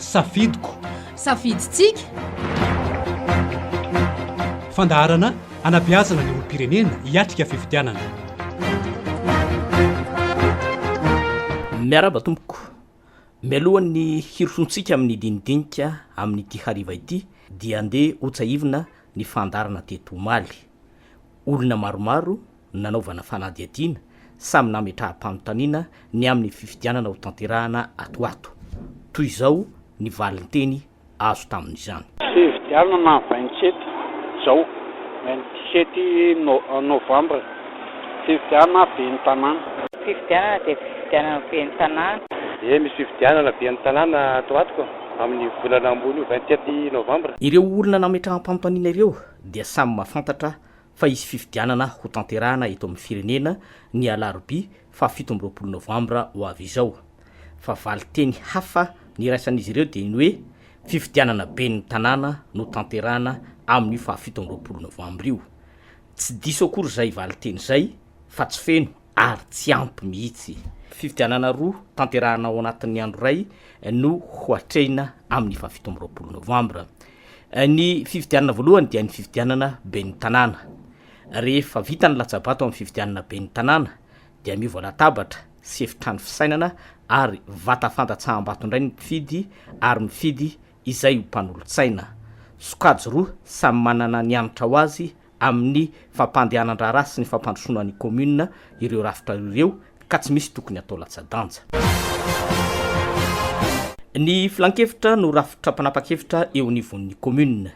safidiko safiditsika fandaharana anabiazana ny olo-pirenena hiatrika fifidianana. miaraba tompoko mialohan'ny hirosontsika amin'ny dinidinika amin'n'ity hariva ity dia andeha otsaivina ny fandarana tetomaly. Olona maromaro nanaovana fanadiadiana samy nametraha-panontaniana ny amin'ny fifidianana ho tanterahana atoato toy izao ny valinteny azo tamin'izany. Fifidianana 27 zao 27 novembre fifidianana ben'ny tanàna. Fifidianana dia fifidianana ben'ny tanàna. Misy fifidianana ben'ny tanàna atoatoko amin'ny volana ambony 27 novembre. Ireo olona nametraha-panontaniana ireo dia samy mahafantatra fa isy fifidianana ho tanterahana eto amin'ny firenena ny alarobia fa 17 novembre ho avy izao. Fa valiteny hafa ny raisan'izy ireo dia ny hoe fifidianana ben'ny tanàna no tanterahana amin'ny fa 17 novembre io. Tsy diso akory zay valiteny zay fa tsy feno ary tsy ampy mihitsy. Fifidianana roa tanterahana ao anatin'ny andro ray no hoatrehina amin'ny fa 17 novembre. Ny fifidianana voalohany dia ny fifidianana ben'ny tanàna. Rehefa vita ny latsabato amin'ny fifidianana ben'ny tanàna dia mivoalatabatra sy efitrano fisainana ary vata fantatsaham-bato indray ny mpifidy ary mifidy izay ho mpanolotsaina. Sokajy roa samy manana ny anitra ho azy amin'ny fampandehanan-draharaha sy ny fampandrosoana ny commune ireo rafitra ireo ka tsy misy tokony atao latsa-danja. Ny filan-kevitra no rafitra mpanapa-kevitra eo anivon'ny commune.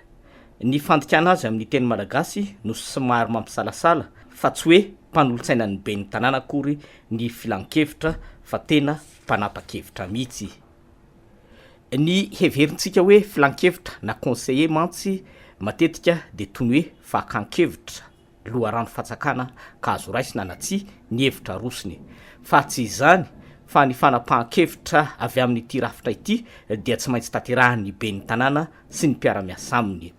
Ny fandikana azy amin'ny teny malagasy no somary mampisalasala fa tsy hoe mpanolotsaina ny ben'ny tanàna akory ny filan-kevitra fa tena mpanapa-kevitra mihitsy. Ny heverintsika hoe filan-kevitra na conseiller mantsy matetika dia toy ny hoe vakan-kevitra loharano fatsakana ka azo raisina na tsy ny hevitra rosiny. Fa tsy izany fa ny fanapahan-kevitra avy amin'ity rafitra ity dia tsy maintsy tanterahan'ny ben'ny tanàna sy ny mpiara-miasa aminy.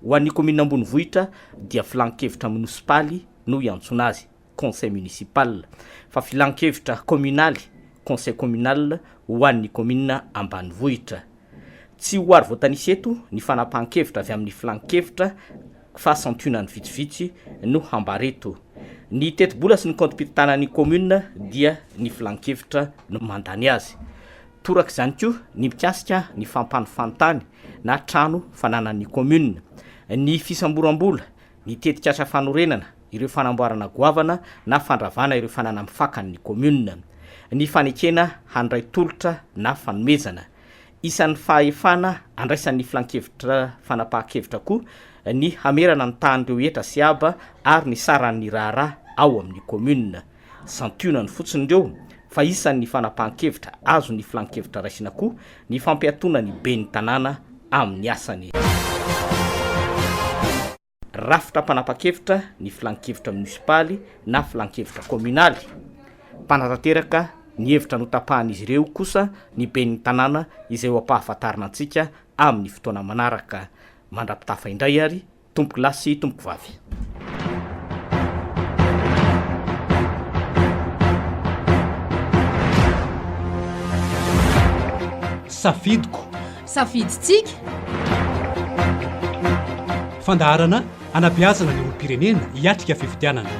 Ho an'ny commune Ambonivohitra dia filan-kevitra munisipaly no iantsona azy conseil municipal, fa filan-kevitra communaly conseil communal ho an'ny commune Ambanivohitra. Tsy ho ary voatanisa eto ny fanapahan-kevitra avy amin'ny filan-kevitra fa santionany vitsivitsy no hambareto. Ny teti-bola sy ny compte-pitanan'ny commune dia ny filan-kevitra no mandany azy. Toraka izany koa ny mikasika ny fampanofantany na trano fananan'ny commune. Ny fisamborambola, ny tetikasa fanorenana, ireo fanamboarana goavana na fandravana ireo fanana mifakan'ny commune. Ny fanekena handray tolotra na fanomezana. Isan'ny fahefana andraisan'ny filan-kevitra fanapahan-kevitra koa ny hamerana ny tahan'ireo etra sy aba ary ny saran'ny raharaha ao amin'ny commune. Santionany fotsiny ireo fa isan'ny fanapahan-kevitra azo ny filan-kevitra raisina koa ny fampiatona ny ben'ny tanàna amin'ny asany. Rafitra mpanapa-kevitra ny filan-kevitra munisipaly na filan-kevitra communaly. Mpanatanteraka ny hevitra notapahan'izy ireo kosa ny ben'ny tanàna izay ho ampahafantarina antsika amin'ny fotoana manaraka. Mandrapitafa indray ary tompoky lasy tompoky vavy. safidiko safiditsika fandaharana anabiazana ny olo-pirenena hiatrika fifidianana.